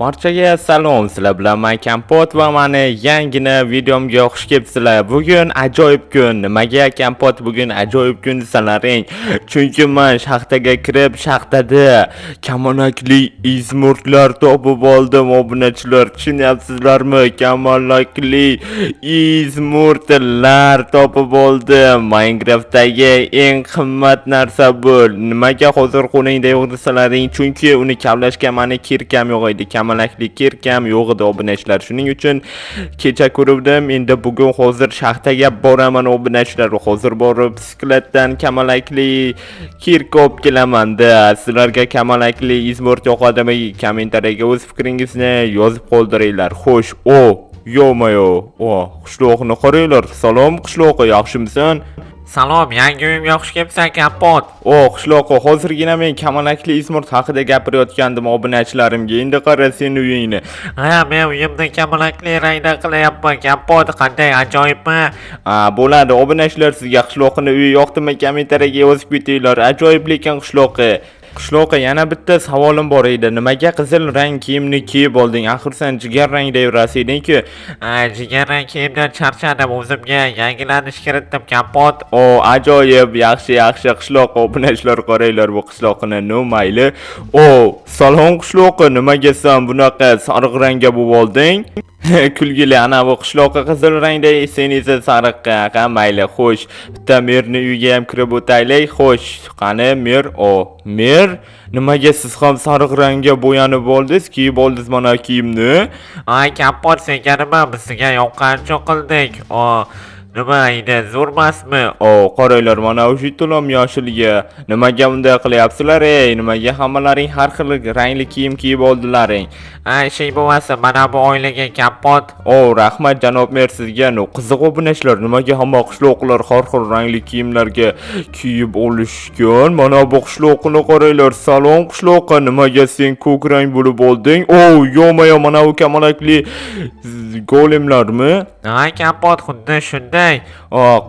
Barchaga salom, sizlar bilan men Kompot va meni yangina videomga xush kelibsizlar. Bugun ajoyib kun. Nimaga Kompot bugun ajoyib kun desalaring? Chunki men shaxtaga kirib, shaxtada kamalakli izmurtlar topib oldim, obunachilar. Tushunyapsizlarmi? Kamalakli izmurtlar topib oldim. Minecraftdagi eng qimmat narsa bu. Nimaga hozir qo'lingda yo'q desalaring? Chunki uni kavlashga meni kirkam yo'q edi. Kamalakli kirkam yo'q edi obunachilar. Shuning uchun kecha ko'rdim. Endi bugun hozir shaxtaga boraman obunachilar. Hozir borib bisikletdan kamalakli kirk olib kelaman-da. Sizlarga kamalakli izmurt yoqadimi? Kommentariyaga o'z fikringizni yozib qoldiringlar. Xo'sh, yo-mayo. Qishloqni qaranglar. Salom qishloq, yaxshimisan? Salom, yangi uyimga xush kelibsan, Kompot. Qishloq, hozirgina men kamalakli izmurt haqida gapirayotgandim obunachilarimga. Endi qara sen uyingni. Men uyimda kamalakli rangda qilyapman, Kompot. Qanday ajoyibmi? Bo'ladi. Obunachilar, sizga qishloqni uyi yoqdimi? Kommentariyaga yozib ketinglar. Ajoyib lekin qishloqi. Qishloqqa yana bitta savolim bor edi. Nimaga qizil rang kiyimni kiyib olding? Axir sen jigar rangda yurasiding-ku. Jigar rang kiyimdan charchadim, o'zimga yangilanish kiritdim, Kompot. Ajoyib, yaxshi qishloq. Obunachilar qaranglar bu qishloqni, mayli. Salom qishloq, nimaga sen bunaqa sariq rangga bo'lib olding? Kulgili, ana bu qishloqqa qizil rangda, sen esa sariqqa. Mayli, xo'sh. Bitta merni uyiga ham kirib o'taylik. Xo'sh, qani mer? Mer, nimaga siz ham sariq rangga bo'yanib oldingiz? Kiyib oldingiz mana kiyimni? Kompot, senga nima? Bizga yoqqancha qildik. Nima edi, zo'rmasmi? Qaranglar, mana o'sha to'lam yoshilga. Nimaga bunday qilyapsizlar? Nimaga hammalaring har xil rangli kiyim kiyib oldilaring? Shay bo'lmasa, mana bu oilaga, Kompot. Rahmat janob mer sizga. Qiziq obunachilar, nimaga hamma qishloqlar har xil rangli kiyimlarga kiyib olishgan? Mana bu qishloqni qaranglar. Salom qishloqqa, nimaga sen ko'k rang bo'lib olding? Yo-mayo, mana bu kamalakli golemlarmi? Kompot, xuddi shunday.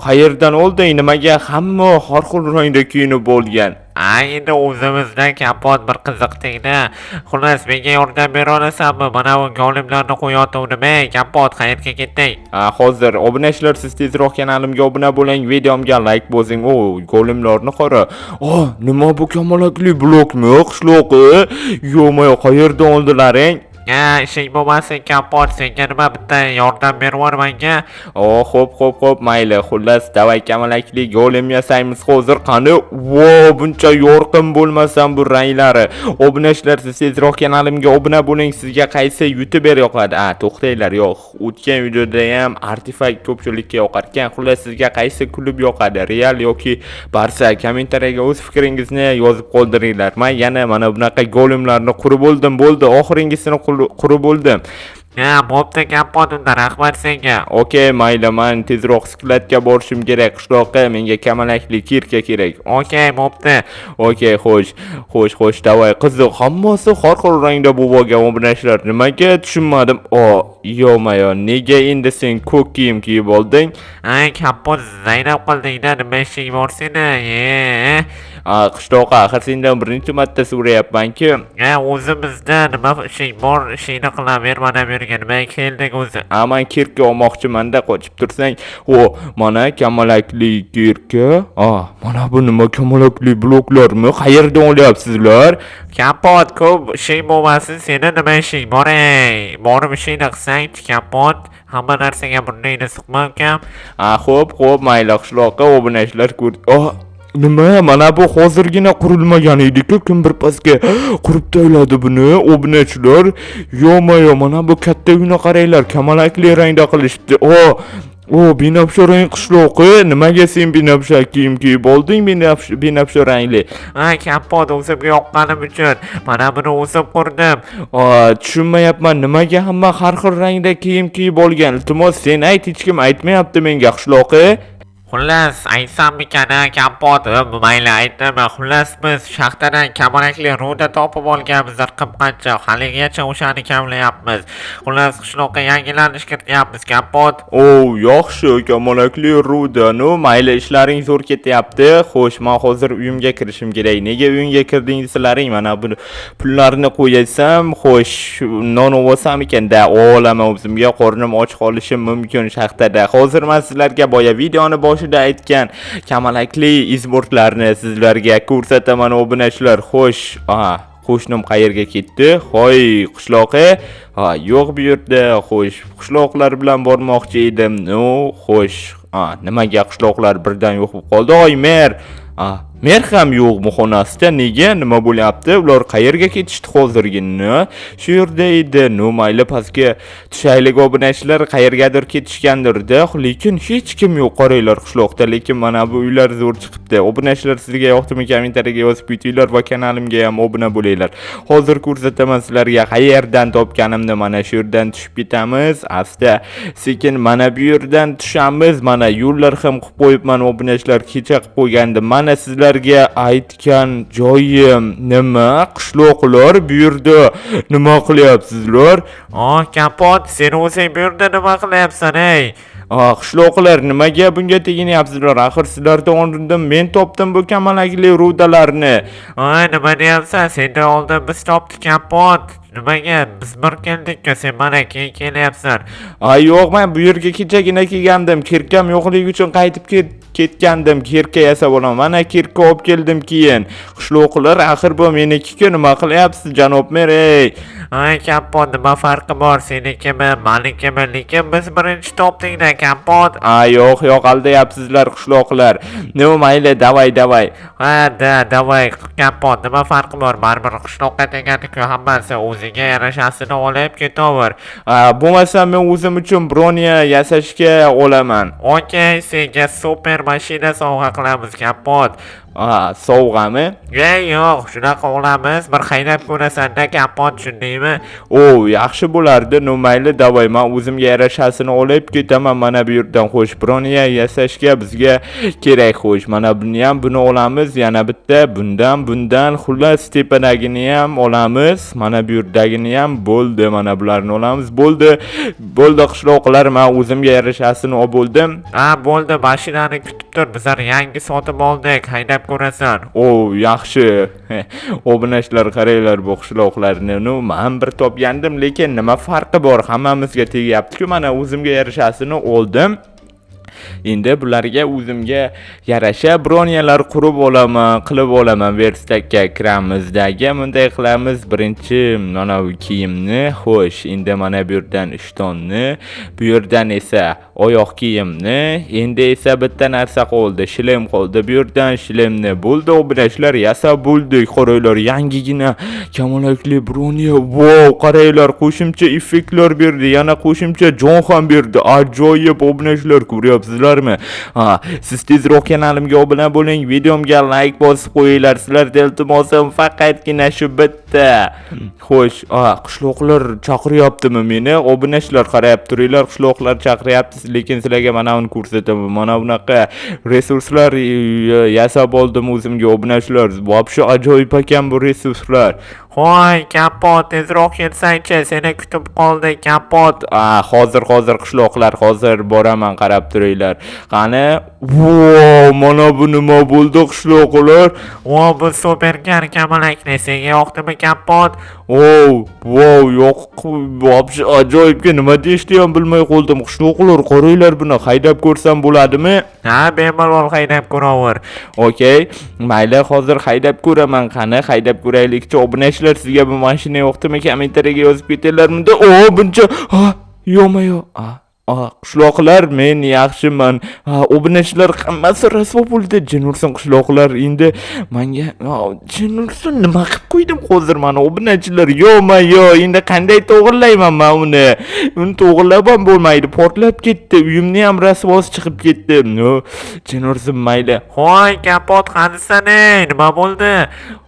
Qayerdan olding? Nimaga hamma har xil rangda kiyinib olgan? Endi o'zimizda, Kompot, bir qiziqlikda. Xullas, menga yordam bera olasanmi? Mana bu golemlarni qo'yotgandim. Kompot, qayerga ketding? Hozir obunachilar, siz tezroq kanalimga obuna bo'ling, videomga like bosing. Golemlarni qara. Nima bu kamalakli blokmi? Qishloqi? Yo-mayo, qayerdan oldilaring? Shay bo'lmasa, Kompot, senga nima bitta yordam berib menga? Xo'p, mayli. Xullas, davay kamalakli golem yasaymiz hozir. Qani? Buncha yorqin bo'lmasam bu ranglari. Obunachilar, siz tezroq kanalimga obuna bo'ling. Sizga qaysi YouTuber yoqadi? To'xtanglar, yo'q. O'tgan videoda ham artefakt ko'pchilikka yoqar ekan. Xullas, sizga qaysi klub yoqadi? Real yoki Barsa? Kommentariyaga o'z fikringizni yozib qoldiringlar. Men yana mana bunaqa golemlarni qurib oldim, bo'ldi. Oxiringisini qurib bo'ldim. Bo'pti, Kompot, unda rahmat senga. Mayli, men tezroq sklatga borishim kerak. Qishloqqa menga kamalakli kirka kerak. Bo'pti. Xo'sh, davay. Qiziq, hammasi har xil rangda bo'lib olgan obunachilar. Nimaga tushunmadim? Yo-mayo, nega endi sen ko'k kiyim kiyib olding? Kompot, zaynab qilding-da, nima ishing bor seni? Qishloqqa, axir sendan birinchi marta so'rayapman-ku. O'zimizda nima ishing bor? Ishingni qilaver, mana bu yerga nima keldik o'zi? Men kirka olmoqchiman-da, qochib tursang. Mana kamalakli kirka. Mana bu nima kamalakli bloklarmi? Qayerdan olyapsizlar? Kompot, ko'p shay bo'lmasin, seni nima ishing bor? Borib ishingni qilsang, Kompot. Hamma narsaga burningni suqma, ukam. Xo'p, mayli qishloqqa, obunachilar nima? Mana bu hozirgina qurilmagan edi-ku, kim bir pasga qurib tashladi buni obunachilar. Yo-mayo, mana bu katta uyni qaranglar, kamalakli rangda qilishdi. Binafsha rang qishloqi. Nimaga sen binafsha kiyim kiyib olding? Binafsha rangli. Kompot, o'zimga yoqqanim uchun mana buni o'zim qurdim. Tushunmayapman, nimaga hamma har xil rangda kiyim kiyib olgan? Iltimos, sen ayt, hech kim aytmayapti menga qishloqi. Xullas, aytsammikan-a, Kapot, mayli aytaman. Xullas, biz shaxtadan kamalakli ruda topib olganmiz, qancha haligacha o'shani kamlayapmiz. Xullas, qishloqqa yangilanish kirityapmiz, Kapot. Yaxshi, kamalakli ruda. Mayli, ishlaring zo'r ketyapti. Xo'sh, men hozir uyimga kirishim kerak. Nega uyimga kirdingizlaring? Mana bu pullarni qo'yaysam, xo'sh, non olsam ekan-da, olaman o'zimga, qornim och qolishi mumkin shaxtada. Hozir men sizlarga boya videoni boshida aytgan kamalakli izbortlarni sizlarga ko'rsataman obunachilar. Xo'sh, qo'shnim qayerga ketdi? Hoy, qishloqqa? Yo'q bu yerda. Xo'sh, qishloqlar bilan bormoqchi edim. Xo'sh, nimaga qishloqlar birdan yo'q bo'lib qoldi? Mer. Mer ham yo'q muxonasida. Nega? Nima bo'lyapti? Ular qayerga ketishdi hozirgina? Shu yerda edi. Mayli, pastga tushaylik obunachilar, qayergadir ketishgandir-da, lekin hech kim yo'q qaranglar qishloqda. Lekin mana bu uylar zo'r chiqibdi. Obunachilar, sizga yoqdimi? Kommentariyaga yozib ketinglar va kanalimga ham obuna bo'linglar. Hozir ko'rsataman sizlarga qayerdan topganimni. Mana shu yerdan tushib ketamiz. Asta sekin mana bu yerdan tushamiz. Mana yo'llar ham qilib qo'yibman obunachilar, kecha qilib qo'ygandim. Mana sizlarga aytgan joyim nima? Qishloqlar bu yerda nima qilyapsizlar? Kapot, sen o'zing bu yerda nima qilyapsan, ey? Qishloqlar, nimaga bunga teginyapsizlar? Axir sizlardan oldin men topdim bu kamalakli rudalarni. Nima deyapsan? Sendan oldin biz topdik, Kapot. Nimaga biz bir keldik-ku, sen mana keyin kelyapsan? Yo'q, men bu yerga kechagina kelgandim. Kirkam yo'qligi uchun qaytib ketgandim. Kirka yasab olaman. Mana kirka olib keldim keyin. Qishloqlar, axir bu meniki-ku, nima qilyapsiz janob mer, ey? Kapot, nima farqi bor? Senikimi, menikimi? Lekin biz birinchi topdik-da, Kapot. Yo'q, aldayapsizlar qishloqlar. Mayli, davay. Davay, Kapot, nima farqi bor? Baribir qishloqqa tegadi-ku, hammasi o'ziga yarashasini olib ketaver. Bo'lmasa men o'zim uchun broniya yasashga olaman. Okey, senga super mashina sovg'a qilamiz, Kapot. Sovg'ami? Yo'q, shunaqa olamiz. Bir haydab ko'rasan-da, Kapot, tushundingmi? Yaxshi bo'lardi. Mayli, davay, men o'zimga yarashasini olib ketaman mana bu yerdan. Xo'sh, broniya yasashga bizga kerak. Xo'sh, mana buni ham olamiz. Yana bitta bundan, xullas tepadagini ham olamiz. Mana bu yerdagini ham bo'ldi. Mana bularni olamiz. Bo'ldi qishloqlar, men o'zimga yarashasini olib bo'ldim. Bo'ldi, mashinani kutib tur. Bizlar yangi sotib oldik. Haydab ko'rasan. Yaxshi. Obunachilar, qaranglar bu qishloqlarni. Men bir topgandim, lekin nima farqi bor? Hammamizga tegyapti-ku. Mana o'zimga yarashasini oldim. Endi bularga o'zimga yarasha broniyalar qilib olaman. Verstakka kiramizdagi bunday qilamiz. Birinchi mana bu kiyimni, xo'sh, endi mana bu yerdan ishtonni, bu yerdan esa oyoq kiyimni, endi esa bitta narsa qoldi, shilem qoldi. Bu yerdan shilemni bo'ldi, obunachilar, yasab bo'ldik. Qaranglar, yangigina kamalakli broniya. Qaranglar, qo'shimcha effektlar berdi, yana qo'shimcha jon ham berdi. Ajoyib obunachilar, ko'ryapsizlarmi? Siz tezroq kanalimga obuna bo'ling, videomga like bosib qo'yinglar. Sizlardan iltimosim faqatgina shu bitta. Xo'sh, qishloqlar chaqiryaptimi meni? Obunachilar, qarab turinglar, qishloqlar chaqiryapti, lekin sizlarga mana uni ko'rsataman. Mana bunaqa resurslar yasab oldim o'zimga, obunachilar. Vobshe ajoyib ekan bu resurslar. Hoy, Kapot, tezroq kelsang-chi, seni kutib qoldik, Kapot. Hozir qishloqlar, hozir boraman, qarab turinglar. Qani? Mana bu nima bo'ldi qishloqlar? Bu superkar kamalakli, senga yoqdimi, Kapot? Yo'q, vobshe ajoyibga nima deyishni ham bilmay qoldim. Qishloqlar, qaranglar, buni haydab ko'rsam bo'ladimi? Bemalol haydab ko'raver. Okey, mayli, hozir haydab ko'raman. Qani, haydab ko'raylik-chi. Obunachilar, sizga bu mashina yoqdimi? Kommentariyaga yozib ketinglar-munda. Buncha yo'q. Qishloqlar, men yaxshiman. Obunachilar hammasi rasvo bo'ldi. Jinursin qishloqlar, endi menga jinursin nima qilib qo'ydim hozir mana obunachilar? Endi qanday to'g'irlayman men uni? Uni to'g'irlab ham bo'lmaydi, portlab ketdi. Uyimni ham rasvosi chiqib ketdi. Jinursin, mayli. Hoy, Kapot, qanisan, nima bo'ldi?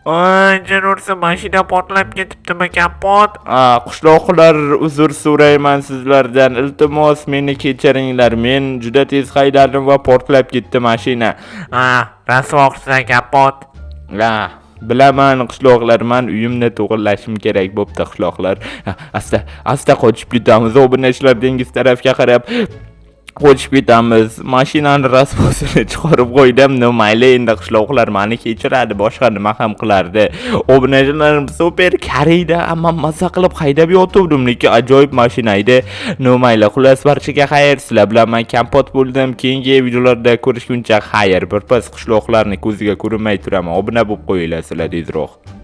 Voy, jin ursin, mashina portlab ketibdimi, kapot? Qishloqlar, uzr so'rayman sizlardan. Iltimos, meni kechiringlar. Men juda tez haydadim va portlab ketdi mashina. Rasvoqsiz, kapot. Bilaman qishloqlar, men uyimni to'g'irlashim kerak bo'pti qishloqlar. Asta qochib ketamiz. Obunachilar dengiz tarafga qarab qochib ketamiz. Mashinani rasvosini chiqarib qo'ydim. Mayli, endi qishloqlar meni kechiradi, boshqa nima ham qilardi. Obunachilarim super kariyda, ammo mazza qilib haydab yotuvdim, lekin ajoyib mashina edi. Mayli, xullas barchaga xayr. Sizlar bilan men Kompot bo'ldim. Keyingi videolarda ko'rishguncha xayr. Birpas qishloqlarni ko'ziga ko'rinmay turaman. Obuna bo'lib qo'yinglar sizlar tezroq.